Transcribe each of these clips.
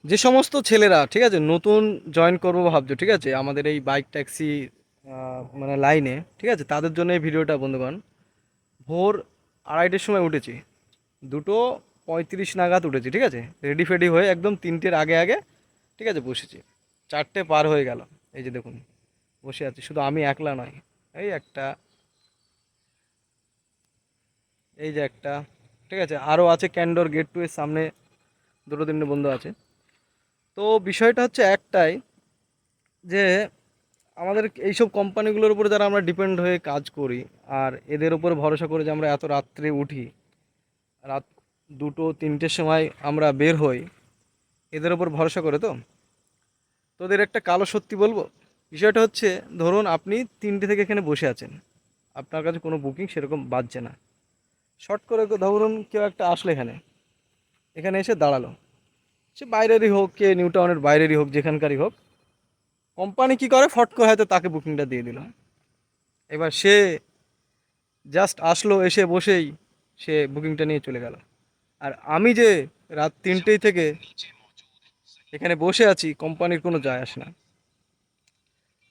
যে সমস্ত ছেলেরা ঠিক আছে নতুন জয়েন করবো ভাবছো, ঠিক আছে আমাদের এই বাইক ট্যাক্সি মানে লাইনে, ঠিক আছে তাদের জন্য এই ভিডিওটা বন্ধুগণ। ভোর 2:30টার সময় উঠেছি, 2:35 নাগাদ উঠেছি, ঠিক আছে রেডি ফেডি হয়ে একদম 3টের আগে আগে, ঠিক আছে বসেছি। 4টে পার হয়ে গেল, এই যে দেখুন বসে আছি, শুধু আমি একলা নয়, এই একটা, এই যে একটা, ঠিক আছে আরও আছে ক্যান্ডোর গেট টু এর সামনে 2-3টে বন্ধু আছে। তো বিষয়টা হচ্ছে একটাই, যে আমাদের এইসব কোম্পানিগুলোর উপরে যারা আমরা ডিপেন্ড হয়ে কাজ করি, আর এদের উপর ভরসা করে যে আমরা এত রাত্রে উঠি, রাত 2-3টের সময় আমরা বের হই, এদের উপর ভরসা করে তো তোদের একটা কালো সত্যি বলবো। বিষয়টা হচ্ছে, ধরুন আপনি 3টে থেকে এখানে বসে আছেন, আপনার কাছে কোনো বুকিং সেরকম বাজছে না, শর্ট করে ধরুন কেউ একটা আসলো এখানে, এখানে এসে দাঁড়ালো, সে বাইরেরই হোক, কে নিউ টাউনের বাইরেরই হোক, যেখানকারই হোক, কোম্পানি কি করে ফট করে হয়তো তাকে বুকিংটা দিয়ে দিল। এবার সে জাস্ট আসলো, এসে বসেই সে বুকিংটা নিয়ে চলে গেল। আর আমি যে রাত 3টেই থেকে এখানে বসে আছি, কোম্পানির কোনো যায় আসে না।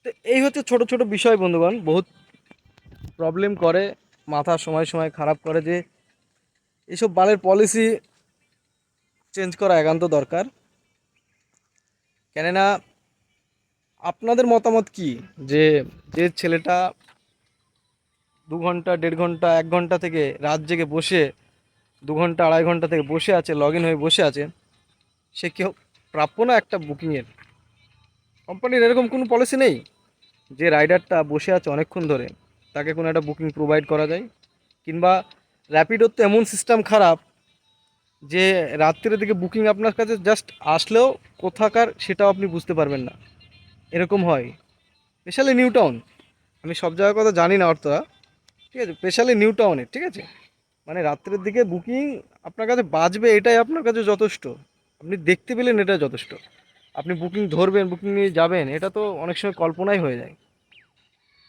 তো এই হচ্ছে ছোট ছোট বিষয় বন্ধুগণ, বহুত প্রবলেম করে, মাথা সময় সময় খারাপ করে, যে এইসব বালের পলিসি চেঞ্জ করা একান্ত দরকার। কেননা আপনাদের মতামত কি, যে যে ছেলেটা 2 ঘন্টা 1.5 ঘন্টা 1 ঘন্টা থেকে রাত জেগে বসে, 2 ঘন্টা 2.5 ঘন্টা থেকে বসে আছে, লগ ইন হয়ে বসে আছে, সে কেউ প্রাপ্য না একটা বুকিংয়ের? কোম্পানির এরকম কোনো পলিসি নেই যে রাইডারটা বসে আছে অনেকক্ষণ ধরে, তাকে কোনো একটা বুকিং প্রোভাইড করা যায়? কিংবা র্যাপিডোর তো এমন সিস্টেম খারাপ, যে রাত্রির দিকে বুকিং আপনার কাছে জাস্ট আসলেও কোথাকার সেটাও আপনি বুঝতে পারবেন না, এরকম হয়। স্পেশালি নিউ টাউন, আমি সব জায়গার কথা জানি না অর্থা, ঠিক আছে স্পেশালি নিউ টাউনে, ঠিক আছে মানে রাত্রের দিকে বুকিং আপনার কাছে বাজবে, এটাই আপনার কাছে যথেষ্ট। আপনি দেখতে পেলেন এটা যথেষ্ট, আপনি বুকিং ধরবেন, বুকিং নিয়ে যাবেন, এটা তো অনেক সময় কল্পনাই হয়ে যায়।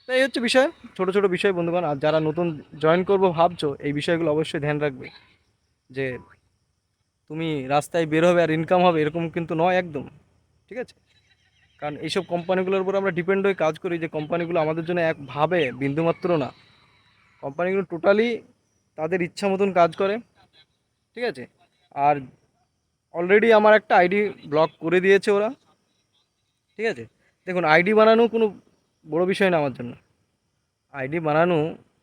তো এই হচ্ছে বিষয়, ছোট ছোট বিষয় বন্ধুগণ। আর যারা নতুন জয়েন করবো ভাবছো, এই বিষয়গুলো অবশ্যই ধ্যান রাখবে, যে তুমি রাস্তায় বের হবে আর ইনকাম হবে এরকম কিন্তু নয় একদম, ঠিক আছে? কারণ এইসব কোম্পানিগুলোর উপর আমরা ডিপেন্ড হয়ে কাজ করি, যে কোম্পানিগুলো আমাদের জন্য এক ভাবে বিন্দুমাত্র না, কোম্পানিগুলো টোটালি তাদের ইচ্ছা মতন কাজ করে, ঠিক আছে? আর অলরেডি আমার একটা আইডি ব্লক করে দিয়েছে ওরা, ঠিক আছে? দেখুন আইডি বানানো কোনো বড় বিষয় না আমার জন্য, আইডি বানানো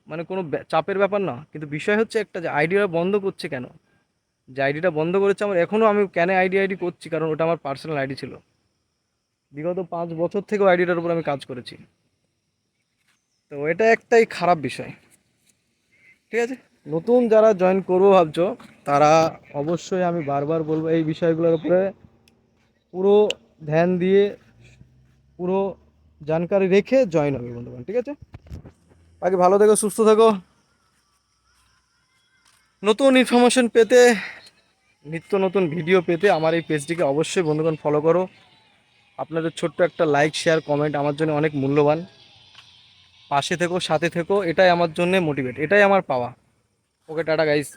মানে কোনো চাপের ব্যাপার না, কিন্তু বিষয় হচ্ছে একটা, যে আইডিটা বন্ধ করছে কেন? যে আইডিটা বন্ধ করেছে আমার, এখনও আমি কেন আইডি করছি, কারণ ওটা আমার পার্সোনাল আইডি ছিল, বিগত 5 বছর থেকেও আইডিটার উপর আমি কাজ করেছি। তো এটা একটাই খারাপ বিষয়, ঠিক আছে? নতুন যারা জয়েন করবো ভাবছো, তারা অবশ্যই আমি বারবার বলবো এই বিষয়গুলোর উপরে পুরো ধ্যান দিয়ে, পুরো জানকারি রেখে জয়েন হবে বন্ধুগণ, ঠিক আছে? বাকি ভালো থেকো, সুস্থ থেকো। নতুন ইনফরমেশন পেতে, নিত্য নতুন ভিডিও পেতে আমার এই পেজটিকে অবশ্যই বন্ধুগণ ফলো করো। আপনাদের ছোট্ট একটা লাইক শেয়ার কমেন্ট আমার জন্য অনেক মূল্যবান। পাশে থেকো, সাথে থেকো, এটাই আমার জন্য মোটিভেট, এটাই আমার পাওয়া। ওকে টাটা গাইস।